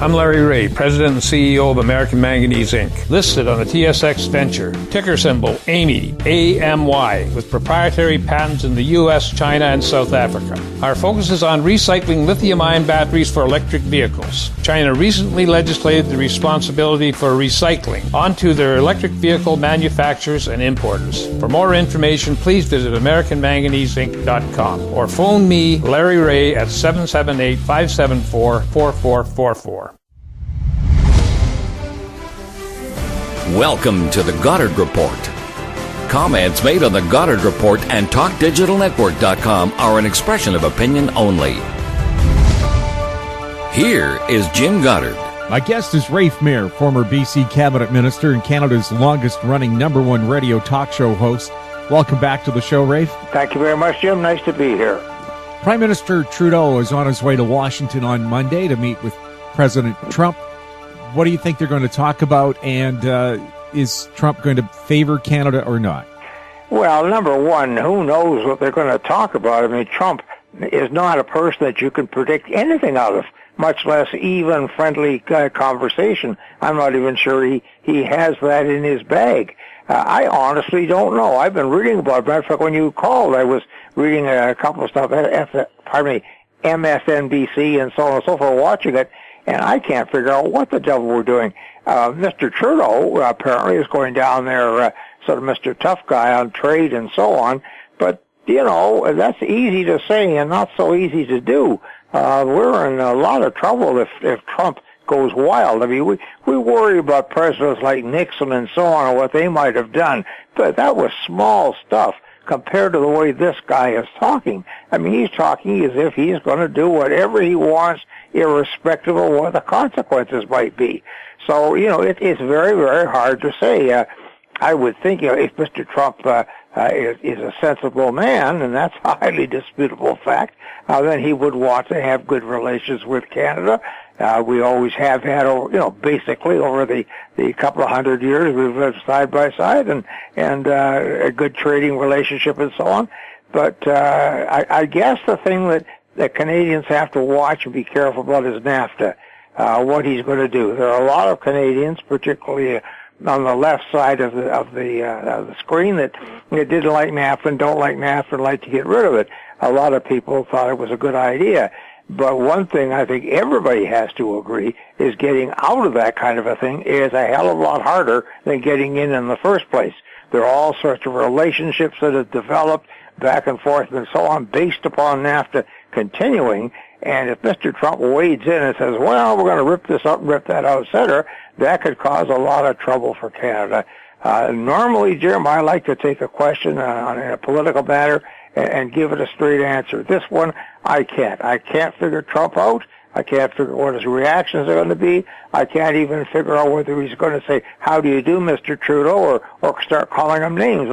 I'm Larry Ray, President and CEO of American Manganese, Inc., listed on the TSX Venture, ticker symbol AMY, A-M-Y, with proprietary patents in the U.S., China, and South Africa. Our focus is on recycling lithium-ion batteries for electric vehicles. China recently legislated the responsibility for recycling onto their electric vehicle manufacturers and importers. For more information, please visit AmericanManganeseInc.com or phone me, Larry Ray, at 778-574-4444. Welcome to the Goddard Report. Comments made on the Goddard Report and TalkDigitalNetwork.com are an expression of opinion only. Here is Jim Goddard. My guest is Rafe Mair, former BC Cabinet Minister and Canada's longest-running #1 radio talk show host. Welcome back to the show, Rafe. Thank you very much, Jim. Nice to be here. Prime Minister Trudeau is on his way to Washington on Monday to meet with President Trump. What do you think they're going to talk about, and is Trump going to favor Canada or not? Well, number one, who knows what they're going to talk about? I mean, Trump is not a person that you can predict anything out of, much less even friendly conversation. I'm not even sure he has that in his bag. I honestly don't know. I've been reading about it. Matter of fact, when you called, I was reading a couple of stuff, MSNBC and so on and so forth, watching it, and I can't figure out what the devil we're doing. Mr. Trudeau apparently is going down there, sort of Mr. Tough Guy on trade and so on. But, you know, that's easy to say and not so easy to do. We're in a lot of trouble if Trump goes wild. I mean, we worry about presidents like Nixon and so on and what they might have done. But that was small stuff compared to the way this guy is talking. I mean, he's talking as if he's going to do whatever he wants, irrespective of what the consequences might be. So, you know, it's very, very hard to say. I would think, you know, if Mr. Trump is a sensible man, and that's a highly disputable fact, then he would want to have good relations with Canada. We always have had, you know, basically over the couple of 100 years we've lived side by side and a good trading relationship and so on. But I guess the thing that Canadians have to watch and be careful about is NAFTA, what he's going to do. There are a lot of Canadians, particularly on the left side of the screen, that didn't like NAFTA and don't like NAFTA and like to get rid of it. A lot of people thought it was a good idea. But one thing I think everybody has to agree is getting out of that kind of a thing is a hell of a lot harder than getting in the first place. There are all sorts of relationships that have developed back and forth and so on based upon NAFTA continuing. And if Mr. Trump wades in and says, well, we're going to rip this up and rip that out, et cetera, that could cause a lot of trouble for Canada. Normally, Jim, I like to take a question on a political matter and give it a straight answer. This one, I can't. I can't figure Trump out. I can't figure what his reactions are going to be. I can't even figure out whether he's going to say, how do you do, Mr. Trudeau, or start calling him names.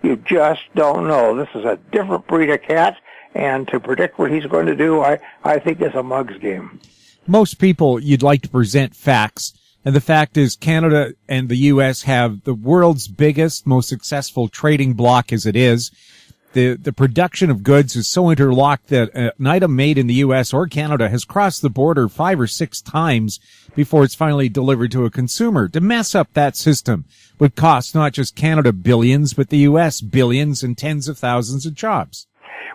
You just don't know. This is a different breed of cat, and to predict what he's going to do, I think is a mug's game. Most people, you'd like to present facts, and the fact is Canada and the U.S. have the world's biggest, most successful trading bloc as it is. The production of goods is so interlocked that an item made in the U.S. or Canada has crossed the border 5 or 6 times before it's finally delivered to a consumer. To mess up that system would cost not just Canada billions, but the U.S. billions and tens of thousands of jobs.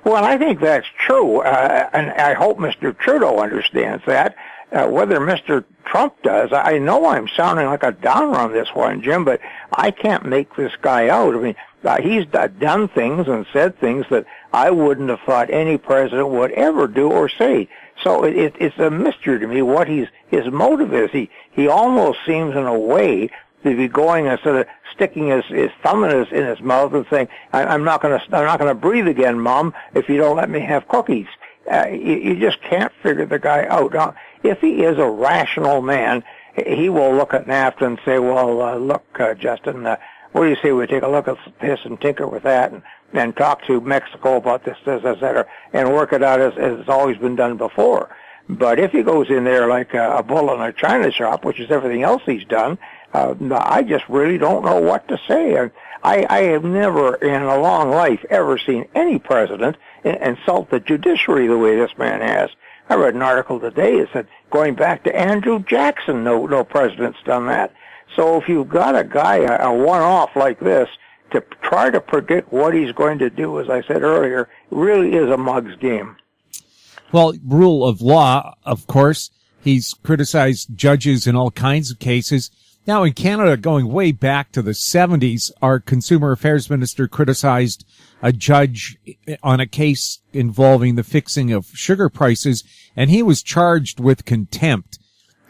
Well, I think that's true, and I hope Mr. Trudeau understands that. Whether Mr. Trump does, I know I'm sounding like a downer on this one, Jim, but I can't make this guy out. I mean, he's done things and said things that I wouldn't have thought any president would ever do or say. So it's a mystery to me what his motive is. He almost seems in a way to be going and sort of sticking his thumb in his mouth and saying, I'm not going to breathe again, Mom, if you don't let me have cookies. You just can't figure the guy out. Now, if he is a rational man, he will look at NAFTA and say, well, look, Justin, what do you say we take a look at this and tinker with that and talk to Mexico about this, et cetera, and work it out as it's always been done before. But if he goes in there like a bull in a china shop, which is everything else he's done, I just really don't know what to say. I have never in a long life ever seen any president insult the judiciary the way this man has. I read an article today that said Going back to Andrew Jackson, no president's done that. So if you've got a guy, a one-off like this, to try to predict what he's going to do, as I said earlier, really is a mug's game. Well, rule of law, of course. He's criticized judges in all kinds of cases. Now, in Canada, going way back to the 70s, our Consumer Affairs Minister criticized a judge on a case involving the fixing of sugar prices, and he was charged with contempt.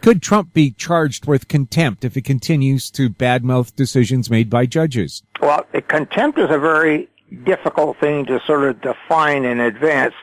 Could Trump be charged with contempt if he continues to badmouth decisions made by judges? Well, contempt is a very difficult thing to sort of define in advance.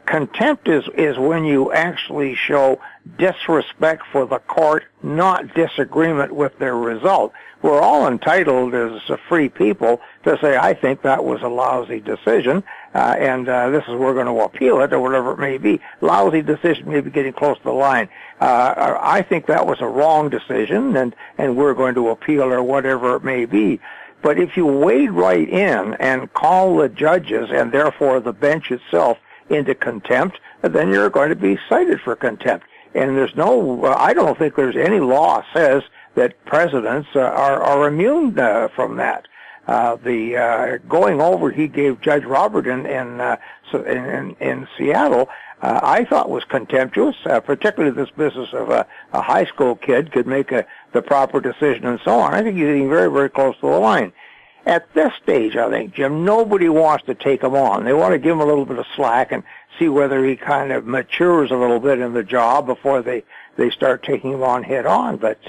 Contempt is when you actually show disrespect for the court, not disagreement with their result. We're all entitled as free people to say, I think that was a lousy decision, and we're going to appeal it, or whatever it may be. Lousy decision may be getting close to the line. I think that was a wrong decision, and we're going to appeal, or whatever it may be. But if you wade right in and call the judges, and therefore the bench itself, into contempt, then you're going to be cited for contempt. And there's I don't think there's any law says that presidents are immune from that. The going over he gave Judge Robert in Seattle, I thought was contemptuous, particularly this business of a high school kid could make the proper decision and so on. I think he's getting very, very close to the line. At this stage, I think, Jim, nobody wants to take him on. They want to give him a little bit of slack and see whether he kind of matures a little bit in the job before they start taking him on head on. But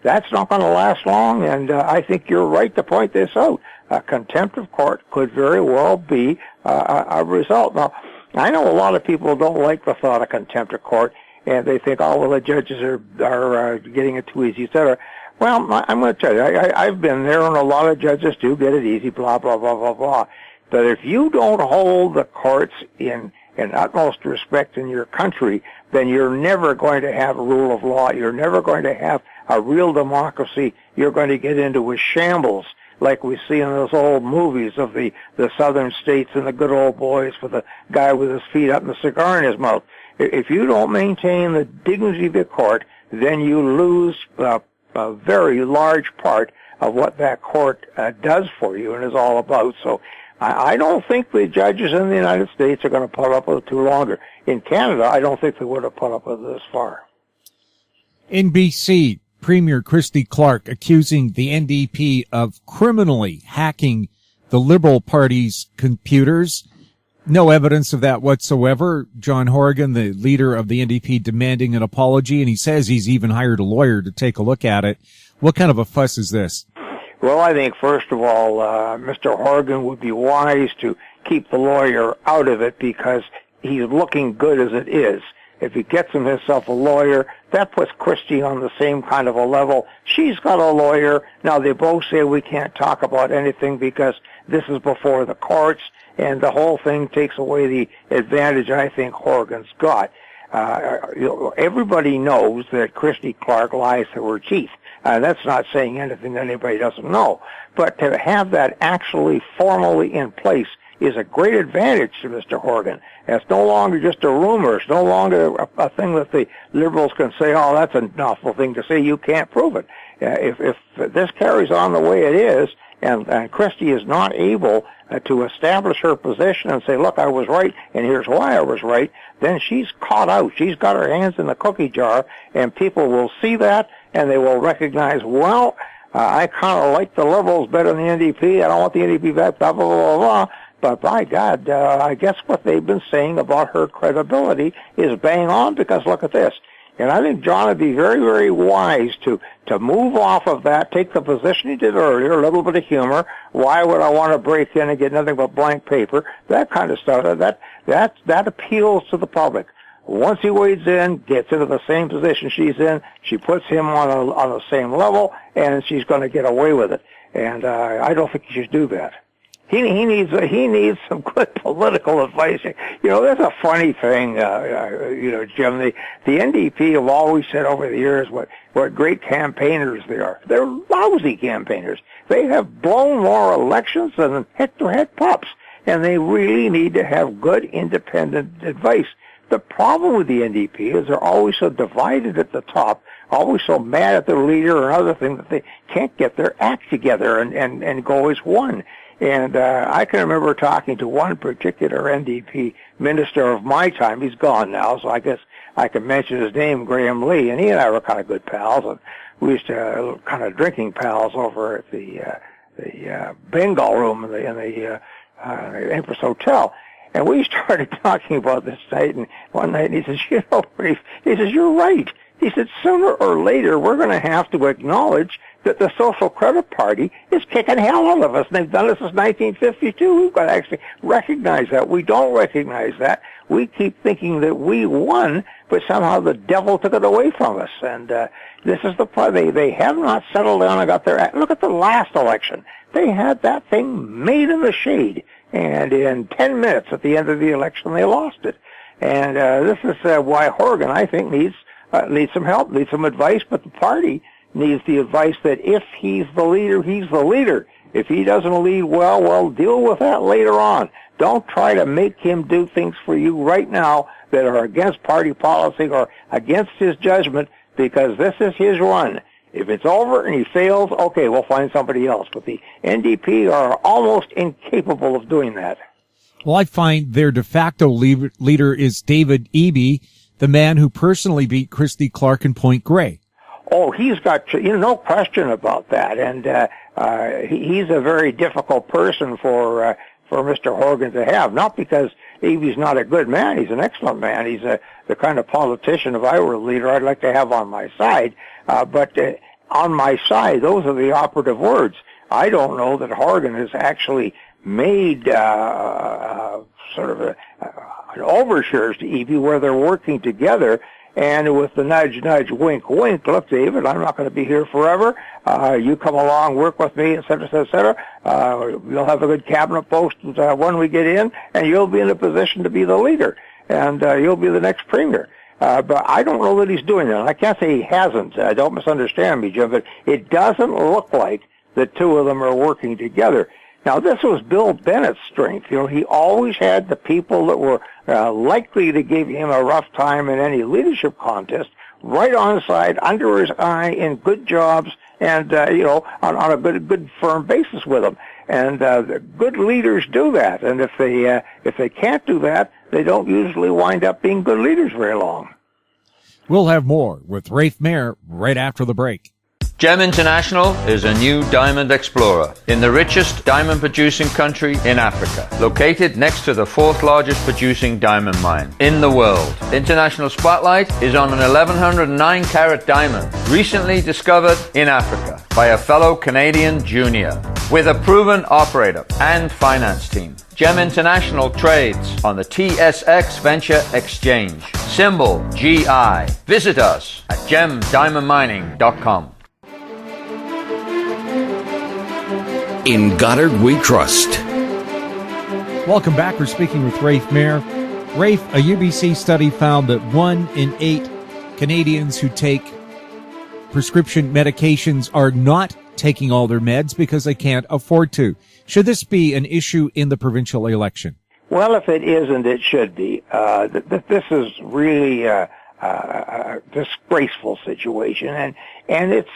that's not going to last long, and I think you're right to point this out. Contempt of court could very well be a result. Now, I know a lot of people don't like the thought of contempt of court, and they think, oh, well, the judges are getting it too easy, et cetera. Well, I'm going to tell you, I've been there, and a lot of judges do get it easy, blah, blah, blah, blah, blah. But if you don't hold the courts in utmost respect in your country, then you're never going to have a rule of law. You're never going to have a real democracy. You're going to get into a shambles like we see in those old movies of the southern states and the good old boys with the guy with his feet up and a cigar in his mouth. If you don't maintain the dignity of the court, then you lose a very large part of what that court does for you and is all about. So I don't think the judges in the United States are going to put up with it too longer. In Canada, I don't think they would have put up with it this far. In BC, Premier Christy Clark accusing the NDP of criminally hacking the Liberal Party's computers. No evidence of that whatsoever. John Horgan, the leader of the NDP, demanding an apology, and he says he's even hired a lawyer to take a look at it. What kind of a fuss is this? Well, I think, first of all, Mr. Horgan would be wise to keep the lawyer out of it because he's looking good as it is. If he gets himself a lawyer, that puts Christy on the same kind of a level. She's got a lawyer. Now, they both say we can't talk about anything because this is before the courts, and the whole thing takes away the advantage I think Horgan's got. Everybody knows that Christy Clark lies to her teeth. That's not saying anything that anybody doesn't know. But to have that actually formally in place is a great advantage to Mr. Horgan. It's no longer just a rumor. It's no longer a thing that the Liberals can say, oh, that's an awful thing to say. You can't prove it. If this carries on the way it is, and Christy is not able to establish her position and say, look, I was right, and here's why I was right, then she's caught out. She's got her hands in the cookie jar, and people will see that, and they will recognize, well, I kind of like the Liberals better than the NDP. I don't want the NDP back, blah, blah, blah, blah. But by God, I guess what they've been saying about her credibility is bang on, because look at this. And I think John would be very, very wise to move off of that, take the position he did earlier, a little bit of humor. Why would I want to break in and get nothing but blank paper? That kind of stuff. That appeals to the public. Once he wades in, gets into the same position she's in, she puts him on the same level, and she's going to get away with it. And I don't think he should do that. He needs some good political advice. You know, that's a funny thing, Jim. The NDP have always said over the years what great campaigners they are. They're lousy campaigners. They have blown more elections than head-to-head pups, and they really need to have good independent advice. The problem with the NDP is they're always so divided at the top, always so mad at their leader or other things that they can't get their act together and go as one. And I can remember talking to one particular NDP minister of my time. He's gone now, so I guess I can mention his name, Graham Lee, and he and I were kind of good pals, and we used to kind of drinking pals over at the Bengal room in the Empress Hotel. And we started talking about this night, and one night he says, you know, Rafe, he says, you're right. He said, sooner or later we're going to have to acknowledge that the Social Credit Party is kicking hell out of us. And they've done it since 1952. We've got to actually recognize that. We don't recognize that. We keep thinking that we won, but somehow the devil took it away from us. And this is the problem. They have not settled down and got their act. Look at the last election. They had that thing made in the shade. And in 10 minutes at the end of the election, they lost it. And this is why Horgan, I think, needs some help, needs some advice, but the party needs the advice that if he's the leader, he's the leader. If he doesn't lead well, deal with that later on. Don't try to make him do things for you right now that are against party policy or against his judgment, because this is his run. If it's over and he fails, okay, we'll find somebody else. But the NDP are almost incapable of doing that. Well, I find their de facto leader is David Eby, the man who personally beat Christy Clark in Point Grey. Oh, he's got, no question about that. And he's a very difficult person for Mr. Horgan to have. Not because Eby's not a good man. He's an excellent man. He's the kind of politician, if I were a leader, I'd like to have on my side. But on my side, those are the operative words. I don't know that Horgan has actually made sort of an overtures to Eby where they're working together. And with the nudge, nudge, wink, wink, look, David, I'm not going to be here forever. You come along, work with me, et cetera, et cetera. You'll have a good cabinet post when we get in, and you'll be in a position to be the leader, and you'll be the next premier. But I don't know that he's doing that. I can't say he hasn't. Don't misunderstand me, Jim, but it doesn't look like the two of them are working together. Now, this was Bill Bennett's strength. He always had the people that were likely to give him a rough time in any leadership contest right on his side, under his eye, in good jobs, and, on a good firm basis with him. And good leaders do that. And if they can't do that, they don't usually wind up being good leaders very long. We'll have more with Rafe Mair right after the break. GEM International is a new diamond explorer in the richest diamond producing country in Africa, located next to the fourth largest producing diamond mine in the world. International Spotlight is on an 1109 carat diamond recently discovered in Africa by a fellow Canadian junior with a proven operator and finance team. GEM International trades on the TSX Venture Exchange, symbol GI. Visit us at gemdiamondmining.com. In Goddard we trust. Welcome back. We're speaking with Rafe Mair. Rafe, a UBC study found that 1 in 8 Canadians who take prescription medications are not taking all their meds because they can't afford to. Should this be an issue in the provincial election? Well, if it isn't, it should be. This is really a disgraceful situation, and it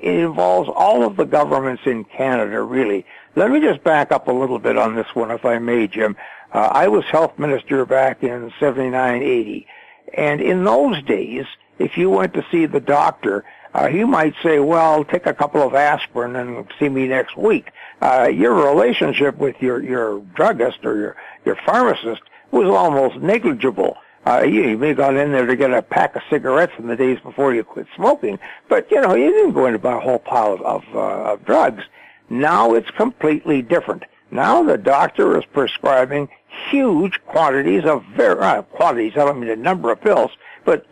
involves all of the governments in Canada, really. Let me just back up a little bit on this one, if I may, Jim. I was health minister back in 79, 80, and in those days, if you went to see the doctor, he might say, well, take a couple of aspirin and see me next week. Your relationship with your druggist or your pharmacist was almost negligible. You may have gone in there to get a pack of cigarettes in the days before you quit smoking, but, you didn't go in to buy a whole pile of drugs. Now it's completely different. Now the doctor is prescribing huge quantities of quantities, I don't mean the number of pills, but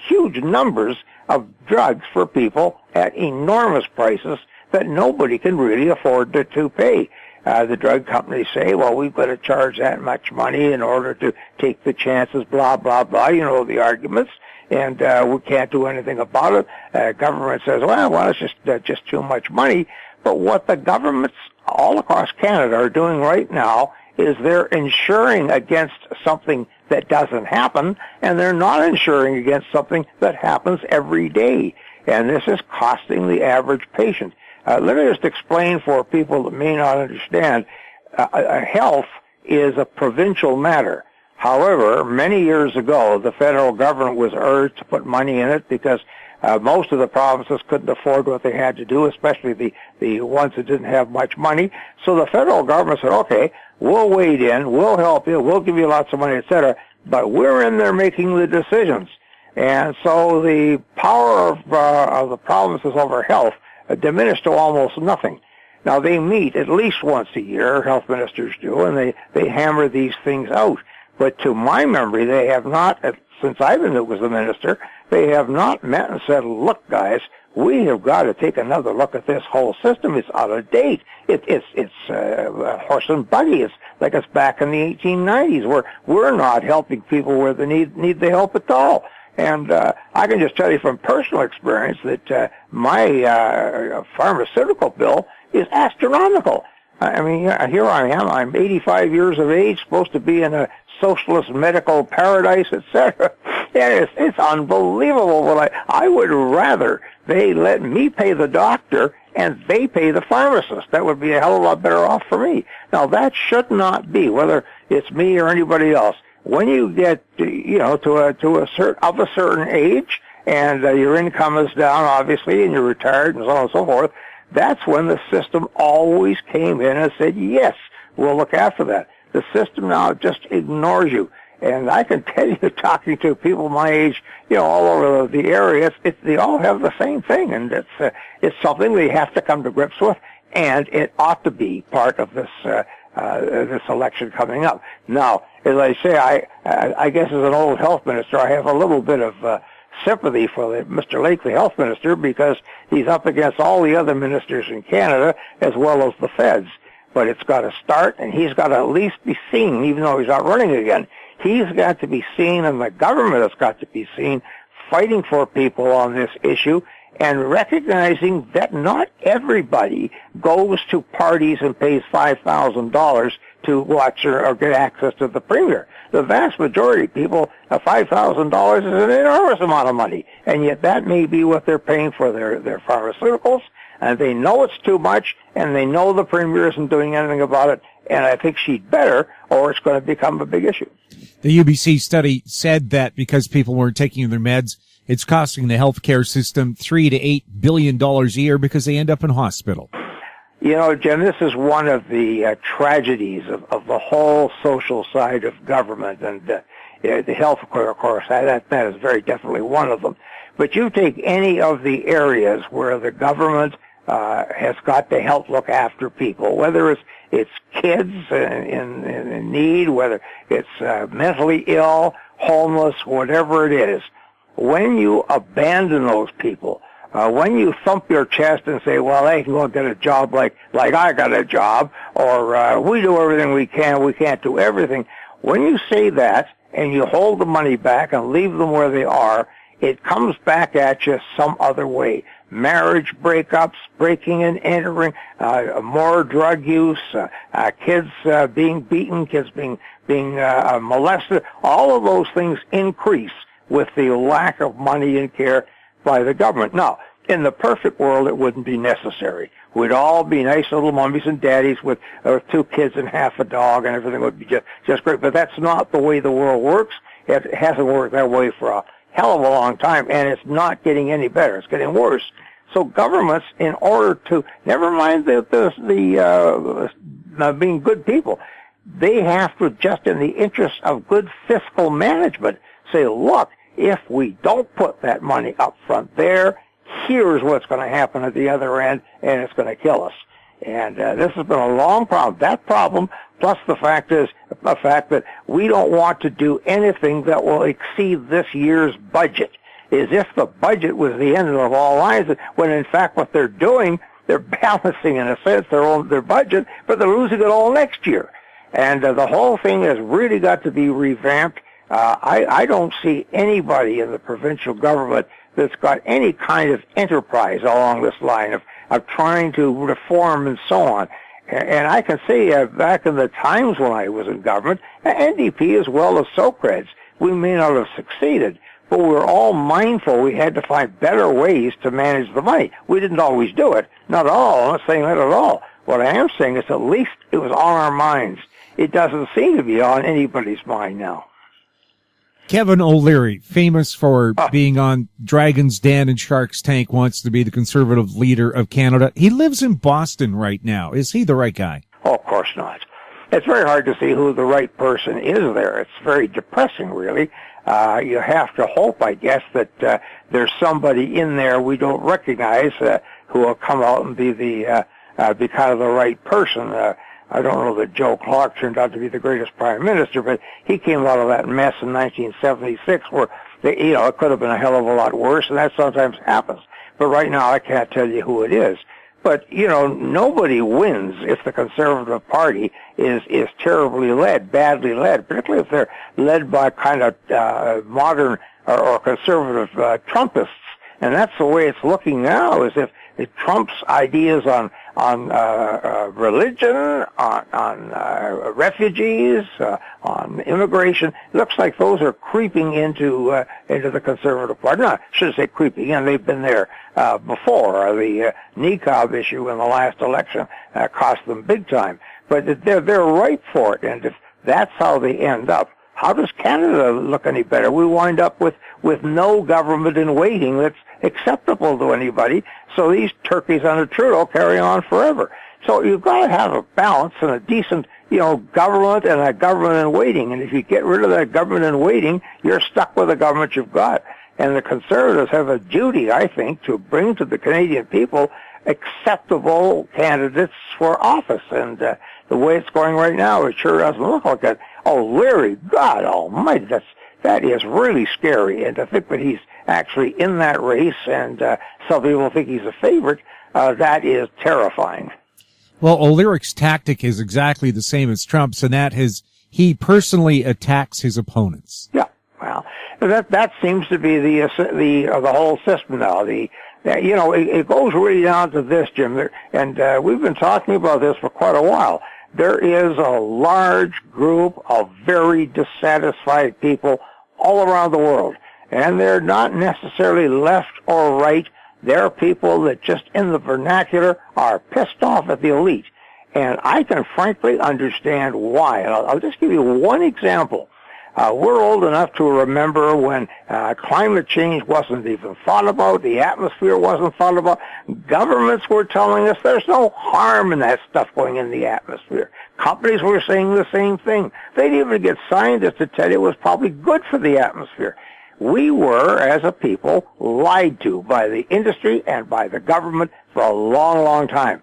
huge numbers of drugs for people at enormous prices that nobody can really afford to pay. The drug companies say, well, we've got to charge that much money in order to take the chances, blah, blah, blah. You know the arguments. And we can't do anything about it. Government says, well, it's just too much money. But what the governments all across Canada are doing right now is they're insuring against something that doesn't happen, and they're not insuring against something that happens every day. And this is costing the average patient. Let me just explain for people that may not understand. Health is a provincial matter. However, many years ago, the federal government was urged to put money in it because most of the provinces couldn't afford what they had to do, especially the ones that didn't have much money. So the federal government said, okay, we'll wade in, we'll help you, we'll give you lots of money, etc., but we're in there making the decisions. And so the power of the provinces over health diminished to almost nothing. Now, they meet at least once a year, health ministers do, and they hammer these things out. But to my memory, they have not, since I've been a minister, they have not met and said, look, guys, we have got to take another look at this whole system. It's out of date. It's horse and buggy. It's like it's back in the 1890s where we're not helping people where they need the help at all. And I can just tell you from personal experience that my pharmaceutical bill is astronomical. I mean, here I am. I'm 85 years of age, supposed to be in a socialist medical paradise, etc. And it's unbelievable. Well, I would rather they let me pay the doctor and they pay the pharmacist. That would be a hell of a lot better off for me. Now, that should not be, whether it's me or anybody else. When you get, to a certain age, and your income is down, obviously, and you're retired, and so on and so forth, that's when the system always came in and said, yes, we'll look after that. The system now just ignores you. And I can tell you, talking to people my age, all over the area, they all have the same thing, and it's something they have to come to grips with, and it ought to be part of this election coming up. Now, as I say, I guess as an old health minister, I have a little bit of sympathy for Mr. Lake, the health minister, because he's up against all the other ministers in Canada as well as the feds. But it's got to start, and he's got to at least be seen, even though he's not running again. He's got to be seen, and the government has got to be seen, fighting for people on this issue, and recognizing that not everybody goes to parties and pays $5,000 to watch or get access to the premier. The vast majority of people, $5,000 is an enormous amount of money, and yet that may be what they're paying for their pharmaceuticals, and they know it's too much, and they know the premier isn't doing anything about it, and I think she'd better, or it's going to become a big issue. The UBC study said that because people weren't taking their meds, it's costing the healthcare system $3 to $8 billion a year because they end up in hospital. Jim, this is one of the tragedies of the whole social side of government, and the health care, of course, that is very definitely one of them. But you take any of the areas where the government has got to help look after people, whether it's kids in need, whether it's mentally ill, homeless, whatever it is. When you abandon those people, when you thump your chest and say, well, they can go get a job like I got a job, or we do everything we can't do everything. When you say that and you hold the money back and leave them where they are, it comes back at you some other way. Marriage breakups, breaking and entering, more drug use, kids being beaten, kids being molested. All of those things increase with the lack of money and care by the government. Now, in the perfect world, it wouldn't be necessary. We'd all be nice little mummies and daddies with 2 kids and half a dog, and everything would be just great. But that's not the way the world works. It hasn't worked that way for a hell of a long time, and it's not getting any better. It's getting worse. So governments, in order to, never mind the being good people, they have to, just in the interest of good fiscal management, say, look, if we don't put that money up front there, here's what's going to happen at the other end, and it's going to kill us. And this has been a long problem. That problem, plus the fact that we don't want to do anything that will exceed this year's budget, as if the budget was the end of all lines, when in fact what they're doing, they're balancing, in a sense, their budget, but they're losing it all next year. And the whole thing has really got to be revamped. I don't see anybody in the provincial government that's got any kind of enterprise along this line of trying to reform and so on. And I can see back in the times when I was in government, NDP as well as Socrates, we may not have succeeded, but we were all mindful we had to find better ways to manage the money. We didn't always do it. Not at all. I'm not saying that at all. What I am saying is at least it was on our minds. It doesn't seem to be on anybody's mind now. Kevin O'Leary, famous for being on Dragon's Den and Shark's Tank, wants to be the Conservative leader of Canada. He lives in Boston right now. Is he the right guy? Oh, of course not. It's very hard to see who the right person is there. It's very depressing, really. You have to hope, I guess, that there's somebody in there we don't recognize who will come out and be the be kind of the right person. I don't know that Joe Clark turned out to be the greatest prime minister, but he came out of that mess in 1976 where, it could have been a hell of a lot worse, and that sometimes happens. But right now I can't tell you who it is. But, nobody wins if the Conservative Party is terribly led, badly led, particularly if they're led by kind of modern or conservative Trumpists. And that's the way it's looking now, is if Trump's ideas on religion, on refugees, on immigration, looks like those are creeping into the Conservative Party. No, I shouldn't say creeping in. They've been there before. The niqab issue in the last election cost them big time. But they're ripe for it. And if that's how they end up, how does Canada look any better? We wind up with no government in waiting that's acceptable to anybody. So these turkeys under Trudeau carry on forever. So you've got to have a balance and a decent, government and a government in waiting. And if you get rid of that government in waiting, you're stuck with the government you've got. And the Conservatives have a duty, I think, to bring to the Canadian people acceptable candidates for office. And the way it's going right now, it sure doesn't look like it. Oh, Larry, God almighty, that is really scary. And to think that he's actually in that race and some people think he's a favorite, that is terrifying. Well, O'Leary's tactic is exactly the same as Trump's, and that is he personally attacks his opponents. Yeah, well, that seems to be the whole system now. It goes really down to this, Jim, and we've been talking about this for quite a while. There is a large group of very dissatisfied people all around the world, and they're not necessarily left or right. They're people that just in the vernacular are pissed off at the elite, and I can frankly understand why. And I'll just give you one example. We're old enough to remember when climate change wasn't even thought about, the atmosphere wasn't thought about. Governments were telling us there's no harm in that stuff going in the atmosphere. Companies were saying the same thing. They'd even get scientists to tell you it was probably good for the atmosphere. We were, as a people, lied to by the industry and by the government for a long, long time.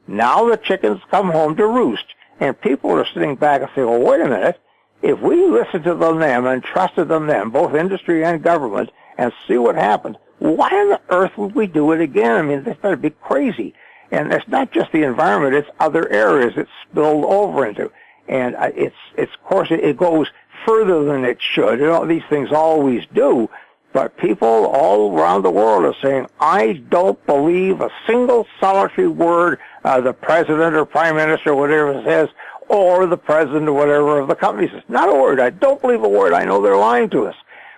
Now the chickens come home to roost, and people are sitting back and saying, well, wait a minute. If we listened to them and trusted them, both industry and government, and see what happened, why on the earth would we do it again? I mean, this better be crazy. And it's not just the environment, it's other areas it's spilled over into. And it's of course, it goes further than it should. These things always do. But people all around the world are saying, I don't believe a single solitary word the president or prime minister, whatever says, or the president or whatever of the company says. Not a word. I don't believe a word. I know they're lying to us.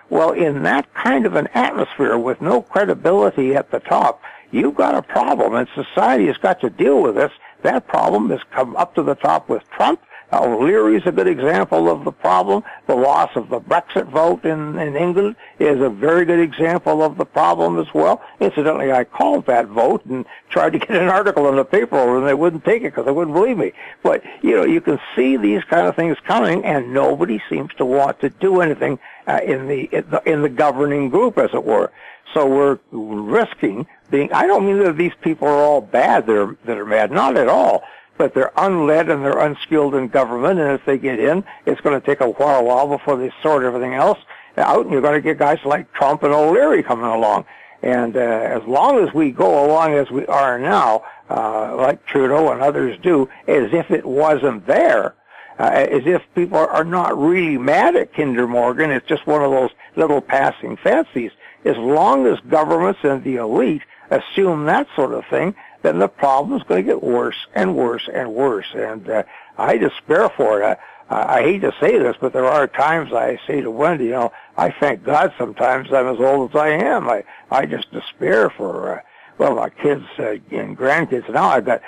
Well, in that kind of an atmosphere with no credibility at the top, you've got a problem, and society has got to deal with this. That problem has come up to the top with Trump. O'Leary is a good example of the problem. The loss of the Brexit vote in England is a very good example of the problem as well. Incidentally, I called that vote and tried to get an article in the paper, and they wouldn't take it because they wouldn't believe me. But, you can see these kind of things coming, and nobody seems to want to do anything in the governing group, as it were. So we're risking being, I don't mean that these people are all bad that are mad, not at all. But they're unled and they're unskilled in government, and if they get in, it's going to take a while before they sort everything else out, and you're going to get guys like Trump and O'Leary coming along. And as long as we go along as we are now, like Trudeau and others do, as if it wasn't there, as if people are not really mad at Kinder Morgan, it's just one of those little passing fancies. As long as governments and the elite assume that sort of thing, then the problem is going to get worse and worse and worse. And I despair for it. I hate to say this, but there are times I say to Wendy, you know, I thank God sometimes I'm as old as I am. I just despair for, my kids and grandkids. Now I've got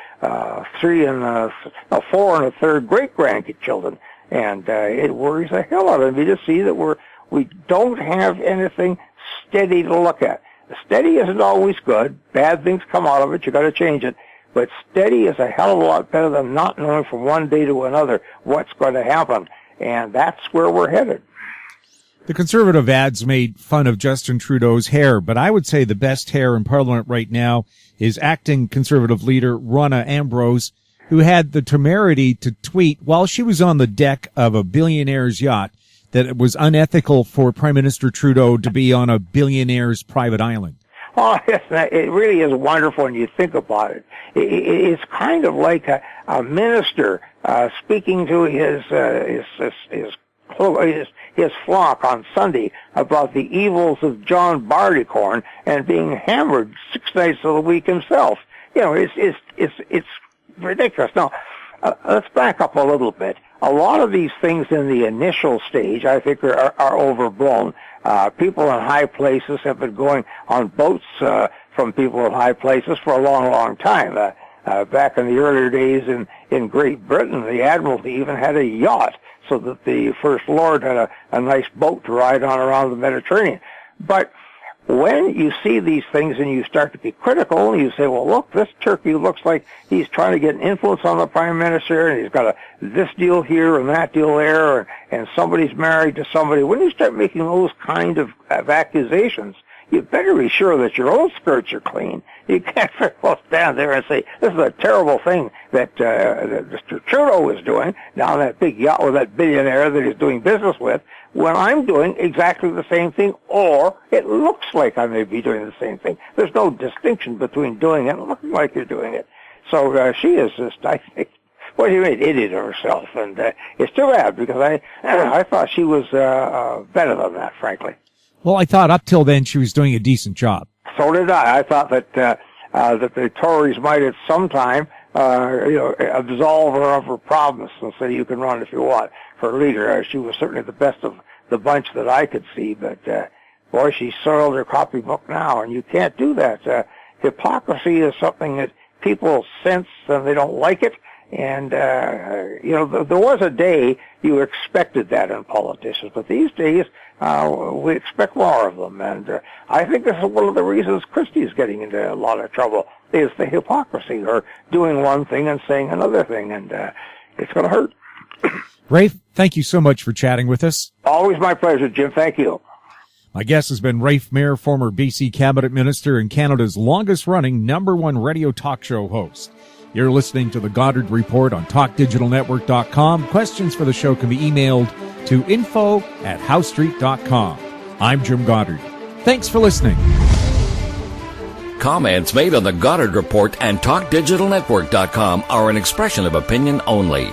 4 and a third great-grandkid children. And it worries the hell out of me to see that we don't have anything steady to look at. Steady isn't always good. Bad things come out of it. You got to change it. But steady is a hell of a lot better than not knowing from one day to another what's going to happen. And that's where we're headed. The conservative ads made fun of Justin Trudeau's hair, but I would say the best hair in Parliament right now is acting conservative leader Rona Ambrose, who had the temerity to tweet while she was on the deck of a billionaire's yacht that it was unethical for Prime Minister Trudeau to be on a billionaire's private island. Oh, it really is wonderful when you think about it. It's kind of like a minister speaking to his flock on Sunday about the evils of John Barleycorn and being hammered 6 nights of the week himself. You know, it's ridiculous. Now, let's back up a little bit. A lot of these things in the initial stage, I think, are overblown. People in high places have been going on boats from people in high places for a long, long time. Back in the earlier days in Great Britain, the Admiralty even had a yacht so that the First Lord had a nice boat to ride on around the Mediterranean. But when you see these things and you start to be critical, you say, well, look, this turkey looks like he's trying to get an influence on the Prime Minister, and he's got this deal here and that deal there, and somebody's married to somebody. When you start making those kind of accusations, you better be sure that your own skirts are clean. You can't very well stand there and say, this is a terrible thing that Mr. Trudeau is doing down that big yacht with that billionaire that he's doing business with, when I'm doing exactly the same thing, or it looks like I may be doing the same thing. There's no distinction between doing it and looking like you're doing it. So she is just, I think, well, she made an idiot of herself, and it's too bad because I thought she was better than that, frankly. Well, I thought up till then she was doing a decent job. So did I. I thought that that the Tories might at some time, absolve her of her problems and say you can run if you want for leader. She was certainly the best of the bunch that I could see, but boy, she soiled her copybook now, and you can't do that. Hypocrisy is something that people sense and they don't like it. And, there was a day you expected that in politicians, but these days, we expect more of them. And, I think this is one of the reasons Christy's getting into a lot of trouble, is the hypocrisy, or doing one thing and saying another thing, and, it's gonna hurt. Rafe, thank you so much for chatting with us. Always my pleasure, Jim. Thank you. My guest has been Rafe Mair, former BC Cabinet Minister and Canada's longest-running #1 radio talk show host. You're listening to the Goddard Report on TalkDigitalNetwork.com. Questions for the show can be emailed to info@howstreet.com. I'm Jim Goddard. Thanks for listening. Comments made on the Goddard Report and TalkDigitalNetwork.com are an expression of opinion only.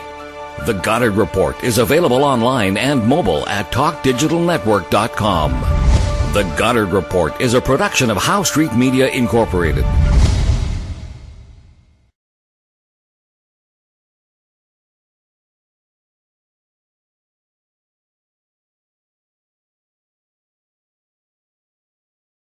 The Goddard Report is available online and mobile at TalkDigitalNetwork.com. The Goddard Report is a production of How Street Media Incorporated.